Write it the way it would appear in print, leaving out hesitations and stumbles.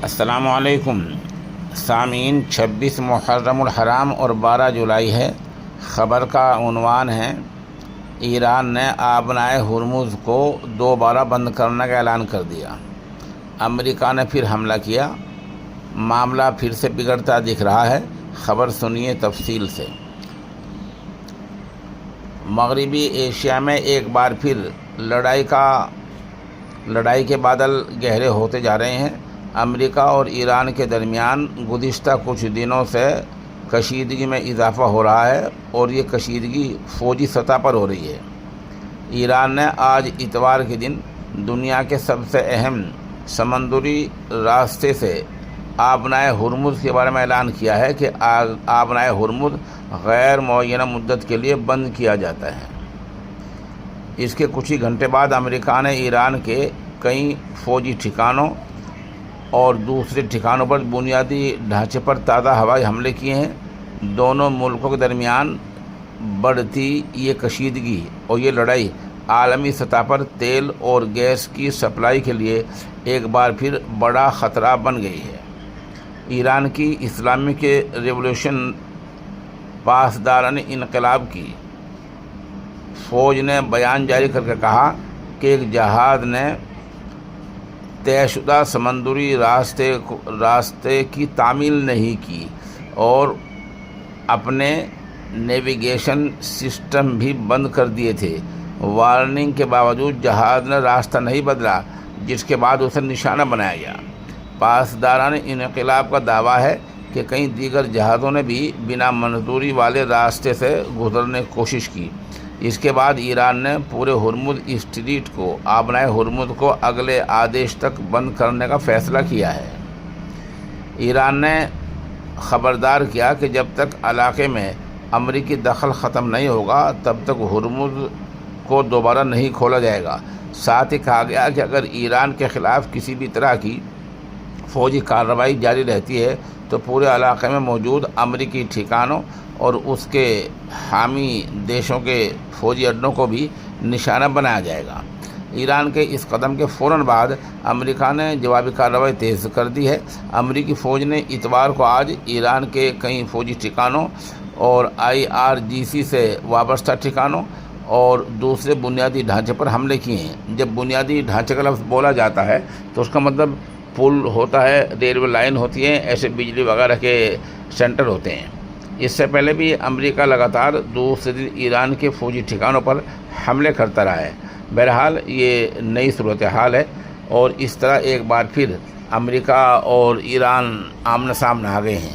السلام علیکم سامعین، 26 محرم الحرام اور 12 جولائی ہے۔ خبر کا عنوان ہے ایران نے آبنائے ہرمز کو دوبارہ بند کرنے کا اعلان کر دیا۔ امریکہ نے پھر حملہ کیا، معاملہ پھر سے بگڑتا دکھ رہا ہے۔ خبر سنیے تفصیل سے۔ مغربی ایشیا میں ایک بار پھر لڑائی کے بادل گہرے ہوتے جا رہے ہیں۔ امریکہ اور ایران کے درمیان گزشتہ کچھ دنوں سے کشیدگی میں اضافہ ہو رہا ہے اور یہ کشیدگی فوجی سطح پر ہو رہی ہے۔ ایران نے آج اتوار کے دن دنیا کے سب سے اہم سمندری راستے سے آبنائے ہرمز کے بارے میں اعلان کیا ہے کہ آبنائے ہرمز غیر معینہ مدت کے لیے بند کیا جاتا ہے۔ اس کے کچھ ہی گھنٹے بعد امریکہ نے ایران کے کئی فوجی ٹھکانوں اور دوسرے ٹھکانوں پر بنیادی ڈھانچے پر تازہ ہوائی حملے کیے ہیں۔ دونوں ملکوں کے درمیان بڑھتی یہ کشیدگی اور یہ لڑائی عالمی سطح پر تیل اور گیس کی سپلائی کے لیے ایک بار پھر بڑا خطرہ بن گئی ہے۔ ایران کی اسلامک ریولیوشن پاسداران انقلاب کی فوج نے بیان جاری کر کے کہا کہ ایک جہاز نے طے شدہ سمندری راستے کی تعمیل نہیں کی اور اپنے نیویگیشن سسٹم بھی بند کر دیے تھے۔ وارننگ کے باوجود جہاز نے راستہ نہیں بدلا، جس کے بعد اسے نشانہ بنایا گیا۔ پاسداران انقلاب کا دعویٰ ہے کہ کئی دیگر جہازوں نے بھی بنا منظوری والے راستے سے گزرنے کی کوشش کی۔ اس کے بعد ایران نے پورے ہرمز اسٹریٹ کو آبنائے ہرمز کو اگلے آدیش تک بند کرنے کا فیصلہ کیا ہے۔ ایران نے خبردار کیا کہ جب تک علاقے میں امریکی دخل ختم نہیں ہوگا تب تک ہرمز کو دوبارہ نہیں کھولا جائے گا۔ ساتھ ہی کہا گیا کہ اگر ایران کے خلاف کسی بھی طرح کی فوجی کارروائی جاری رہتی ہے تو پورے علاقے میں موجود امریکی ٹھکانوں اور اس کے حامی دیشوں کے فوجی اڈوں کو بھی نشانہ بنایا جائے گا۔ ایران کے اس قدم کے فوراً بعد امریکہ نے جوابی کارروائی تیز کر دی ہے۔ امریکی فوج نے اتوار کو آج ایران کے کئی فوجی ٹھکانوں اور IRGC سے وابستہ ٹھکانوں اور دوسرے بنیادی ڈھانچے پر حملے کیے ہیں۔ جب بنیادی ڈھانچے کا لفظ بولا جاتا ہے تو اس کا مطلب پل ہوتا ہے، ریلوے لائن ہوتی ہیں، ایسے بجلی وغیرہ کے سینٹر ہوتے ہیں۔ اس سے پہلے بھی امریکہ لگاتار دوسرے دن ایران کے فوجی ٹھکانوں پر حملے کرتا رہا ہے۔ بہرحال یہ نئی صورتحال ہے اور اس طرح ایک بار پھر امریکہ اور ایران آمنے سامنے آ گئے ہیں۔